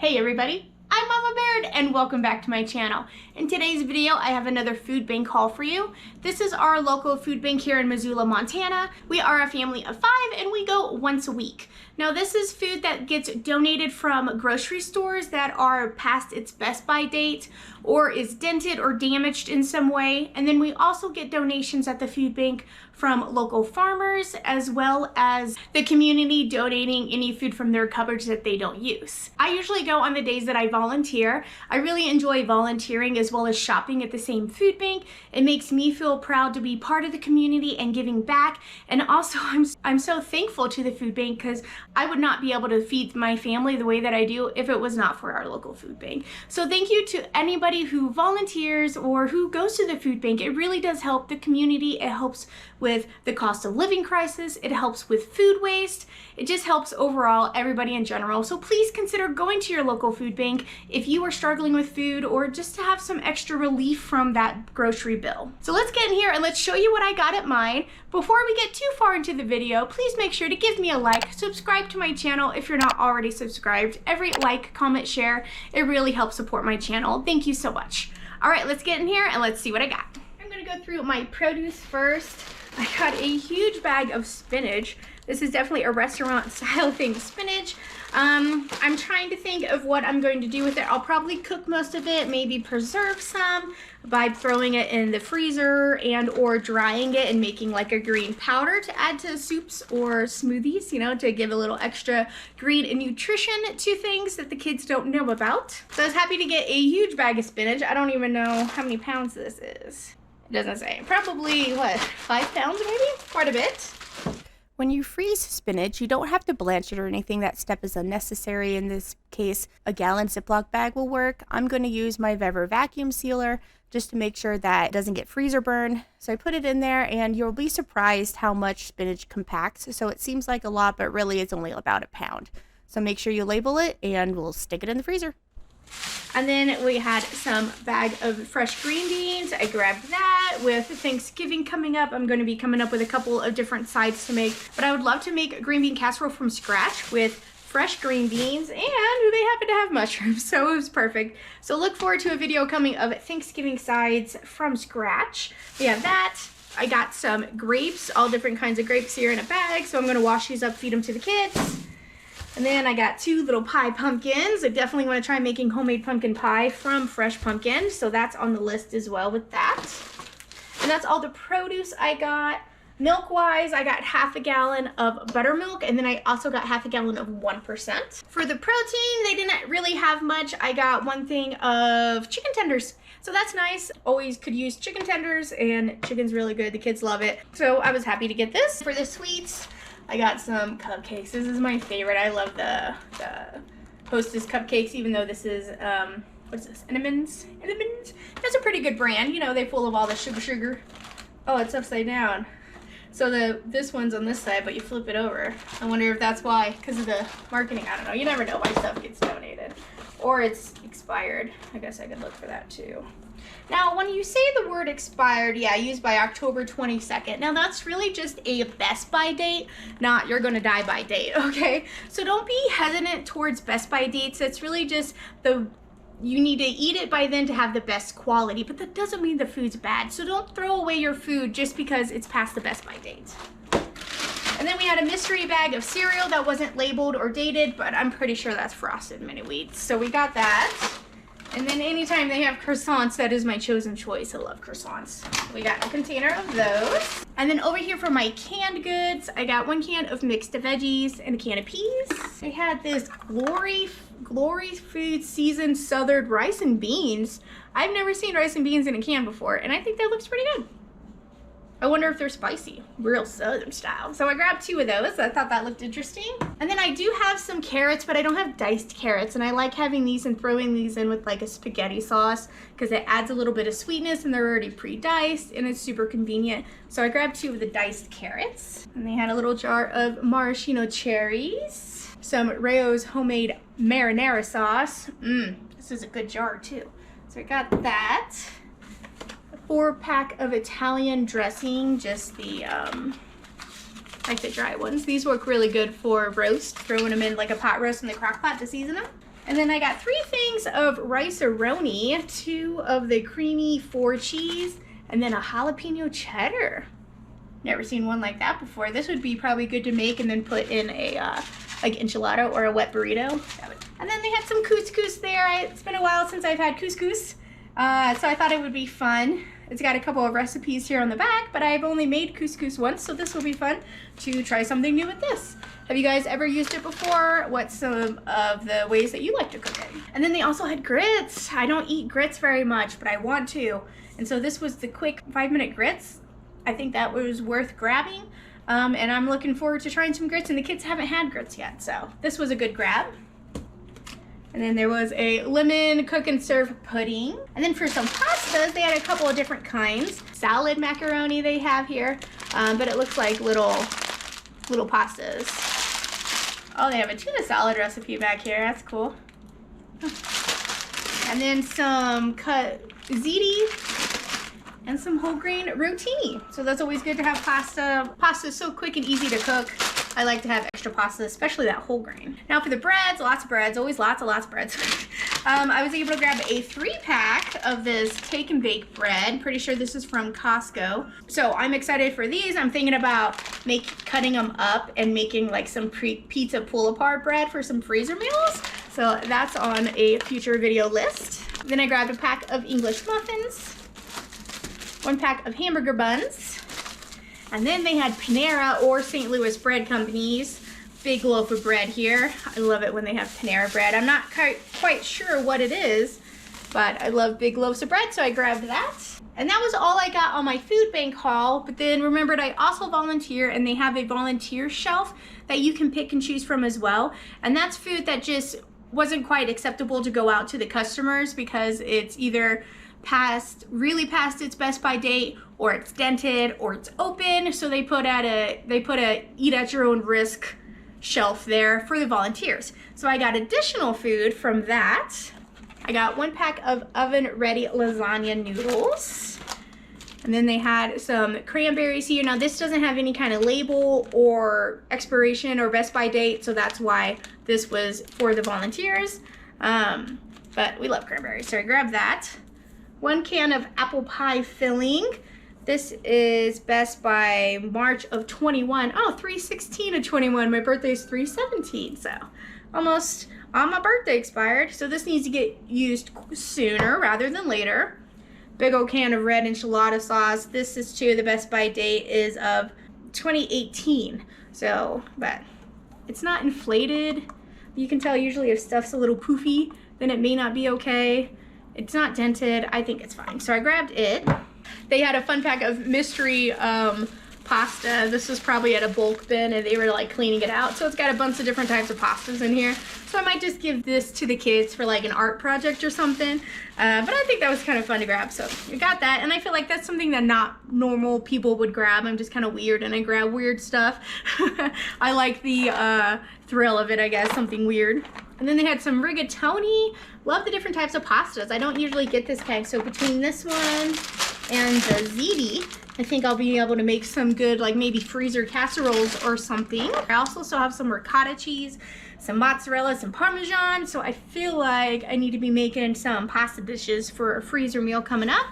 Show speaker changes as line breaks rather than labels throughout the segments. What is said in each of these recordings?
Hey everybody, I'm Mama Baird and welcome back to my channel. In today's video, I have another food bank haul for you. This is our local food bank here in Missoula, Montana. We are a family of 5 and we go once a week. Now this is food that gets donated from grocery stores that are past its best by date or is dented or damaged in some way. And then we also get donations at the food bank from local farmers as well as the community donating any food from their cupboards that they don't use. I usually go on the days that I volunteer. I really enjoy volunteering as well as shopping at the same food bank. It makes me feel proud to be part of the community and giving back. And also I'm so thankful to the food bank because I would not be able to feed my family the way that I do if it was not for our local food bank. So thank you to anybody who volunteers or who goes to the food bank. It really does help the community. It helps with the cost of living crisis. It helps with food waste. It just helps overall everybody in general. So please consider going to your local food bank if you are struggling with food or just to have some extra relief from that grocery bill. So let's get in here and let's show you what I got at mine. Before we get too far into the video, please make sure to give me a like, subscribe to my channel if you're not already subscribed. Every like, comment, share, it really helps support my channel. Thank you so much. All right, let's get in here and let's see what I got. I'm gonna go through my produce first. I got a huge bag of spinach. This is definitely a restaurant style thing, spinach. I'm trying to think of what I'm going to do with it. I'll probably cook most of it, maybe preserve some by throwing it in the freezer and or drying it and making like a green powder to add to soups or smoothies, you know, to give a little extra green and nutrition to things that the kids don't know about. So I was happy to get a huge bag of spinach. I don't even know how many pounds this is. It doesn't say. Probably, what, 5 pounds maybe? Quite a bit. When you freeze spinach, you don't have to blanch it or anything. That step is unnecessary. In this case, a gallon Ziploc bag will work. I'm going to use my Vever vacuum sealer just to make sure that it doesn't get freezer burn. So I put it in there and you'll be surprised how much spinach compacts. So it seems like a lot, but really it's only about a pound. So make sure you label it and we'll stick it in the freezer. And then we had some bag of fresh green beans. I grabbed that. With Thanksgiving coming up, I'm going to be coming up with a couple of different sides to make. But I would love to make a green bean casserole from scratch with fresh green beans, and they happen to have mushrooms, so it was perfect. So look forward to a video coming of Thanksgiving sides from scratch. We have that. I got some grapes, all different kinds of grapes here in a bag, so I'm going to wash these up, feed them to the kids. And then I got 2 little pie pumpkins. I definitely want to try making homemade pumpkin pie from fresh pumpkin. So that's on the list as well with that. And that's all the produce I got. Milk-wise, I got half a gallon of buttermilk, and then I also got half a gallon of 1%. For the protein, they didn't really have much. I got 1 thing of chicken tenders. So that's nice. Always could use chicken tenders, and chicken's really good. The kids love it. So I was happy to get this. For the sweets, I got some cupcakes. This is my favorite. I love the Hostess cupcakes, even though this is, what is this, Entenmann's? Entenmann's? That's a pretty good brand. You know, they're full of all the sugar. Oh, it's upside down. So this one's on this side, but you flip it over. I wonder if that's why, because of the marketing. I don't know. You never know why stuff gets donated. Or it's expired. I guess I could look for that too. Now, when you say the word expired, yeah, used by October 22nd. Now, that's really just a best by date, not you're gonna die by date, okay? So don't be hesitant towards best by dates. It's really just you need to eat it by then to have the best quality, but that doesn't mean the food's bad. So don't throw away your food just because it's past the best by date. And then we had a mystery bag of cereal that wasn't labeled or dated, but I'm pretty sure that's Frosted Mini Wheats. So we got that. And then anytime they have croissants, that is my chosen choice. I love croissants. We got a container of those. And then over here for my canned goods, I got 1 can of mixed veggies and a can of peas. I had this Glory Food Seasoned Southern rice and beans. I've never seen rice and beans in a can before, and I think that looks pretty good. I wonder if they're spicy, real Southern style. So I grabbed 2 of those. I thought that looked interesting. And then I do have some carrots, but I don't have diced carrots. And I like having these and throwing these in with like a spaghetti sauce because it adds a little bit of sweetness and they're already pre-diced and it's super convenient. So I grabbed 2 of the diced carrots. And they had a little jar of maraschino cherries, some Rayo's homemade marinara sauce. This is a good jar too. So I got that. 4-pack of Italian dressing, just the like the dry ones. These work really good for roast, throwing them in like a pot roast in the crock pot to season them. And then I got 3 things of rice-a-roni, 2 of the creamy 4 cheese, and then a jalapeno cheddar. Never seen one like that before. This would be probably good to make and then put in a like enchilada or a wet burrito. And then they had some couscous there. It's been a while since I've had couscous, so I thought it would be fun. It's got a couple of recipes here on the back, but I've only made couscous once, so this will be fun to try something new with this. Have you guys ever used it before? What's some of the ways that you like to cook it? And then they also had grits. I don't eat grits very much, but I want to. And so this was the quick 5-minute grits. I think that was worth grabbing. And I'm looking forward to trying some grits, and the kids haven't had grits yet, so this was a good grab. And then there was a lemon cook and serve pudding. And then for some pastas, they had a couple of different kinds. Salad macaroni they have here, but it looks like little pastas. Oh, they have a tuna salad recipe back here. That's cool. And then some cut ziti and some whole grain rotini. So that's always good to have pasta. Pasta is so quick and easy to cook. I like to have extra pasta, especially that whole grain. Now for the breads, lots of breads, always lots of breads. I was able to grab a 3-pack of this take and bake bread. Pretty sure this is from Costco. So I'm excited for these. I'm thinking about cutting them up and making like some pizza pull-apart bread for some freezer meals. So that's on a future video list. Then I grabbed a pack of English muffins, 1 pack of hamburger buns, and then they had Panera or St. Louis Bread Company's big loaf of bread here. I love it when they have Panera bread. I'm not quite sure what it is, but I love big loaves of bread, so I grabbed that. And that was all I got on my food bank haul, but then remembered I also volunteer, and they have a volunteer shelf that you can pick and choose from as well. And that's food that just wasn't quite acceptable to go out to the customers because it's either really past its best by date, or it's dented, or it's open. So they put a eat at your own risk shelf there for the volunteers. So I got additional food from that. I got 1 pack of oven ready lasagna noodles. And then they had some cranberries here. Now this doesn't have any kind of label or expiration or best by date, so that's why this was for the volunteers. But we love cranberries, so I grabbed that. 1 can of apple pie filling. This is best by March of 21. Oh, 3/16 of 21. My birthday is 3/17, so almost on my birthday expired. So this needs to get used sooner rather than later. Big old can of red enchilada sauce. This is too, the best by date is of 2018. So, but it's not inflated. You can tell usually if stuff's a little poofy, then it may not be okay. It's not dented. I think it's fine. So I grabbed it. They had a fun pack of mystery pasta. This was probably at a bulk bin and they were like cleaning it out. So it's got a bunch of different types of pastas in here. So I might just give this to the kids for like an art project or something. But I think that was kind of fun to grab. So I got that, and I feel like that's something that not normal people would grab. I'm just kind of weird and I grab weird stuff. I like the thrill of it, I guess, something weird. And then they had some rigatoni. Love the different types of pastas. I don't usually get this kind, so between this one and the ziti, I think I'll be able to make some good, like maybe freezer casseroles or something. I also still have some ricotta cheese, some mozzarella, some Parmesan, so I feel like I need to be making some pasta dishes for a freezer meal coming up.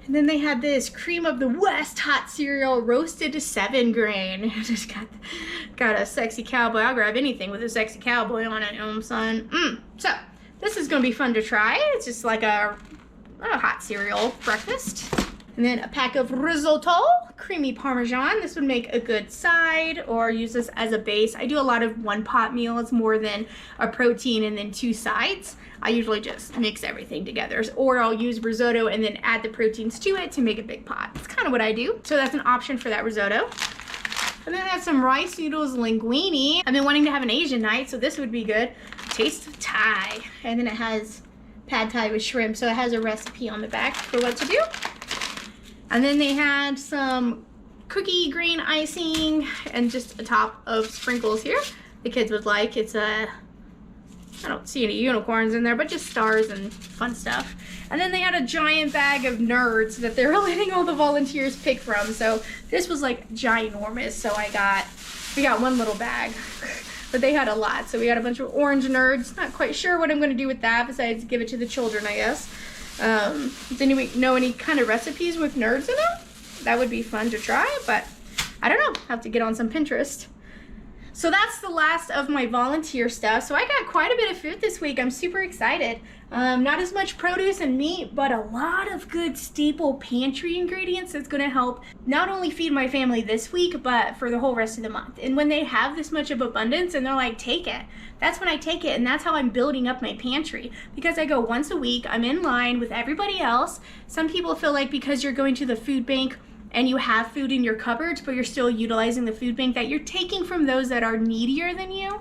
And then they had this cream of the West hot cereal, roasted to 7 grain. Just got a sexy cowboy. I'll grab anything with a sexy cowboy on it, you know what I'm saying? So this is gonna be fun to try. It's just like a hot cereal breakfast. And then a pack of risotto, creamy Parmesan. This would make a good side, or use this as a base. I do a lot of one-pot meals more than a protein and then 2 sides. I usually just mix everything together, or I'll use risotto and then add the proteins to it to make a big pot. That's kind of what I do. So that's an option for that risotto. And then I have some rice noodles linguine. I've been wanting to have an Asian night, so this would be good. Taste of Thai. And then it has pad Thai with shrimp, so it has a recipe on the back for what to do. And then they had some cookie grain icing and just a top of sprinkles here. The kids would like. It's a, I don't see any unicorns in there, but just stars and fun stuff. And then they had a giant bag of nerds that they were letting all the volunteers pick from. So this was like ginormous. So we got 1 little bag. but they had a lot. So we got a bunch of orange nerds. Not quite sure what I'm going to do with that besides give it to the children, I guess. Does anyone know any kind of recipes with nerds in them? That would be fun to try, but I don't know. Have to get on some Pinterest. So that's the last of my volunteer stuff. So I got quite a bit of food this week. I'm super excited. Not as much produce and meat, but a lot of good staple pantry ingredients that's gonna help not only feed my family this week, but for the whole rest of the month. And when they have this much of abundance and they're like, take it, that's when I take it. And that's how I'm building up my pantry, because I go once a week, I'm in line with everybody else. Some people feel like because you're going to the food bank and you have food in your cupboards, but you're still utilizing the food bank, that you're taking from those that are needier than you.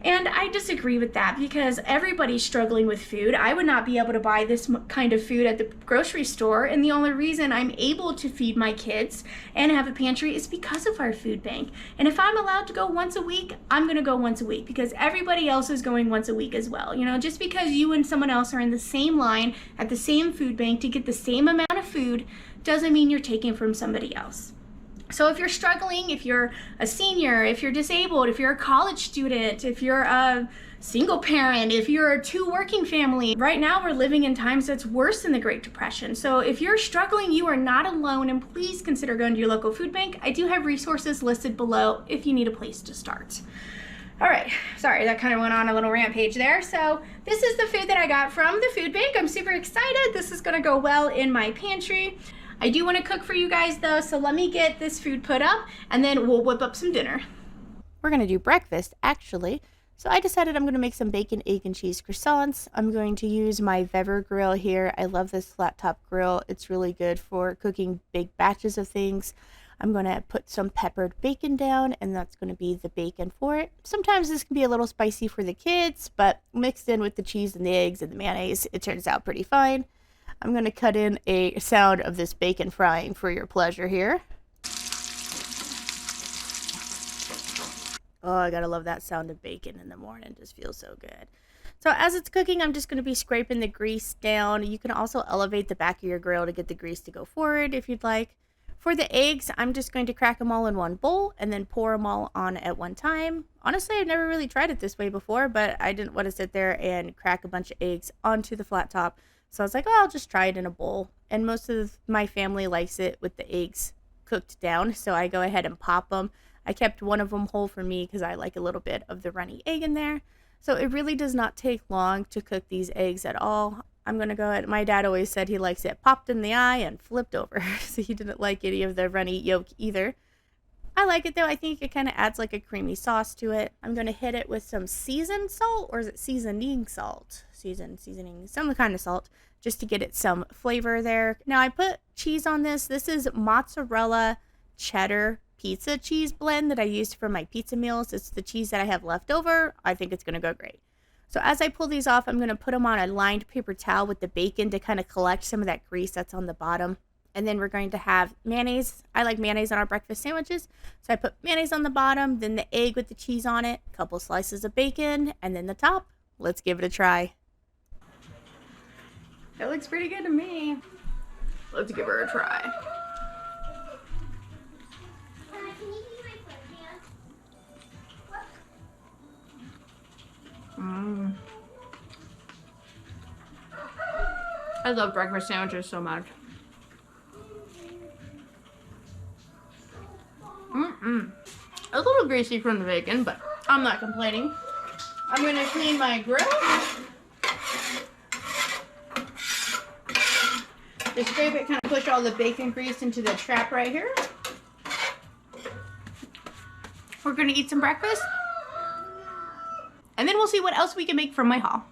And I disagree with that, because everybody's struggling with food. I would not be able to buy this kind of food at the grocery store, and the only reason I'm able to feed my kids and have a pantry is because of our food bank. And if I'm allowed to go once a week, I'm gonna go once a week, because everybody else is going once a week as well. You know, just because you and someone else are in the same line at the same food bank to get the same amount of food doesn't mean you're taking from somebody else. So if you're struggling, if you're a senior, if you're disabled, if you're a college student, if you're a single parent, if you're a two working family, right now we're living in times that's worse than the Great Depression. So if you're struggling, you are not alone, and please consider going to your local food bank. I do have resources listed below if you need a place to start. All right, sorry, that kind of went on a little rampage there. So this is the food that I got from the food bank. I'm super excited. This is gonna go well in my pantry. I do want to cook for you guys though, so let me get this food put up and then we'll whip up some dinner. We're going to do breakfast actually. So I decided I'm going to make some bacon, egg, and cheese croissants. I'm going to use my Vever grill here. I love this flat top grill. It's really good for cooking big batches of things. I'm going to put some peppered bacon down, and that's going to be the bacon for it. Sometimes this can be a little spicy for the kids, but mixed in with the cheese and the eggs and the mayonnaise, it turns out pretty fine. I'm going to cut in a sound of this bacon frying for your pleasure here. Oh, I gotta love that sound of bacon in the morning. It just feels so good. So as it's cooking, I'm just going to be scraping the grease down. You can also elevate the back of your grill to get the grease to go forward if you'd like. For the eggs, I'm just going to crack them all in one bowl and then pour them all on at one time. Honestly, I've never really tried it this way before, but I didn't want to sit there and crack a bunch of eggs onto the flat top. So I was like, oh, I'll just try it in a bowl. And most of my family likes it with the eggs cooked down, so I go ahead and pop them. I kept one of them whole for me because I like a little bit of the runny egg in there. So it really does not take long to cook these eggs at all. I'm going to go ahead. My dad always said he likes it popped in the eye and flipped over. So he didn't like any of the runny yolk either. I like it though. I think it kind of adds like a creamy sauce to it. I'm going to hit it with some seasoned salt, or is it seasoning salt? Seasoning, some kind of salt, just to get it some flavor there. Now I put cheese on this. This is mozzarella cheddar pizza cheese blend that I used for my pizza meals. It's the cheese that I have left over. I think it's going to go great. So as I pull these off, I'm going to put them on a lined paper towel with the bacon to kind of collect some of that grease that's on the bottom. And then we're going to have mayonnaise. I like mayonnaise on our breakfast sandwiches. So I put mayonnaise on the bottom, then the egg with the cheese on it, a couple slices of bacon, and then the top. Let's give it a try. That looks pretty good to me. Let's give her a try. I love breakfast sandwiches so much. A little greasy from the bacon, but I'm not complaining. I'm going to clean my grill. Just scrape it, kind of push all the bacon grease into the trap right here. We're going to eat some breakfast. And then we'll see what else we can make from my haul.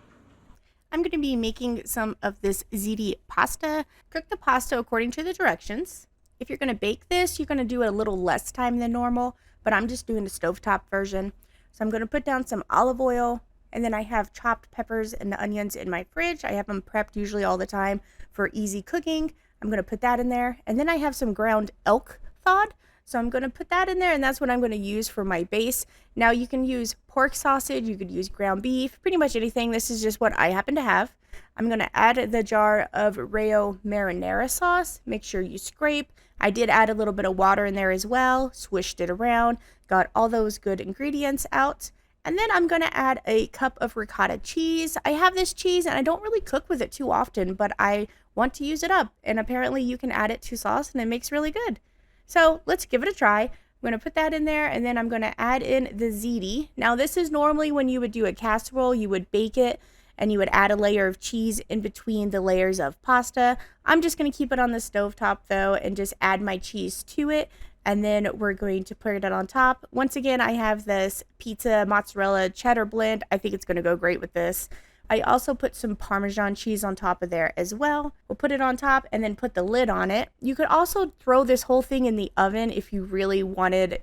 I'm going to be making some of this Ziti Pasta. Cook the pasta according to the directions. If you're going to bake this, you're going to do it a little less time than normal, but I'm just doing the stovetop version. So I'm going to put down some olive oil, and then I have chopped peppers and onions in my fridge. I have them prepped usually all the time for easy cooking. I'm going to put that in there, and then I have some ground elk thawed. So I'm going to put that in there, and that's what I'm going to use for my base. Now you can use pork sausage, you could use ground beef, pretty much anything. This is just what I happen to have. I'm going to add the jar of Rayo marinara sauce. Make sure you scrape. I did add a little bit of water in there as well, swished it around, got all those good ingredients out. And then I'm going to add a cup of ricotta cheese. I have this cheese and I don't really cook with it too often, but I want to use it up. And apparently you can add it to sauce and it makes really good. So let's give it a try. I'm going to put that in there, and then I'm going to add in the ziti. Now this is normally when you would do a casserole, you would bake it and you would add a layer of cheese in between the layers of pasta. I'm just going to keep it on the stovetop though and just add my cheese to it. And then we're going to put it on top. Once again, I have this pizza mozzarella cheddar blend. I think it's going to go great with this. I also put some Parmesan cheese on top of there as well. We'll put it on top and then put the lid on it. You could also throw this whole thing in the oven if you really wanted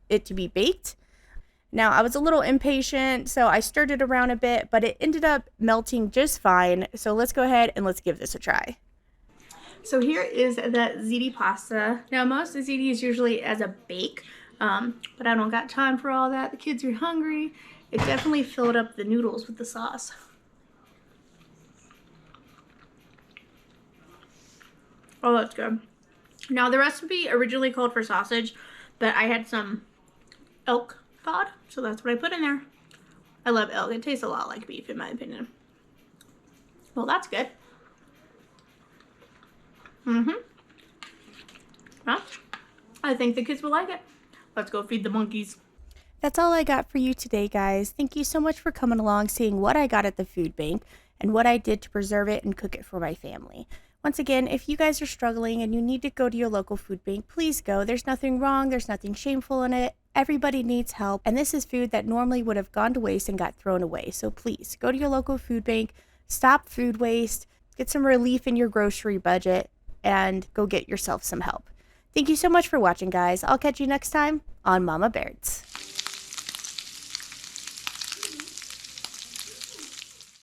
it to be baked. Now, I was a little impatient, so I stirred it around a bit, but it ended up melting just fine. So let's go ahead and let's give this a try. So here is that ziti pasta. Now most of the ziti is usually as a bake, but I don't got time for all that. The kids are hungry. It definitely filled up the noodles with the sauce. Oh, that's good. Now the recipe originally called for sausage, but I had some elk cod, so that's what I put in there. I love elk. It tastes a lot like beef in my opinion. Well, that's good. Well, I think the kids will like it. Let's go feed the monkeys. That's all I got for you today, guys. Thank you so much for coming along, seeing what I got at the food bank and what I did to preserve it and cook it for my family. Once again, if you guys are struggling and you need to go to your local food bank, please go. There's nothing wrong. There's nothing shameful in it. Everybody needs help. And this is food that normally would have gone to waste and got thrown away. So please go to your local food bank, stop food waste, get some relief in your grocery budget, and go get yourself some help. Thank you so much for watching, guys. I'll catch you next time on Mama Baird's.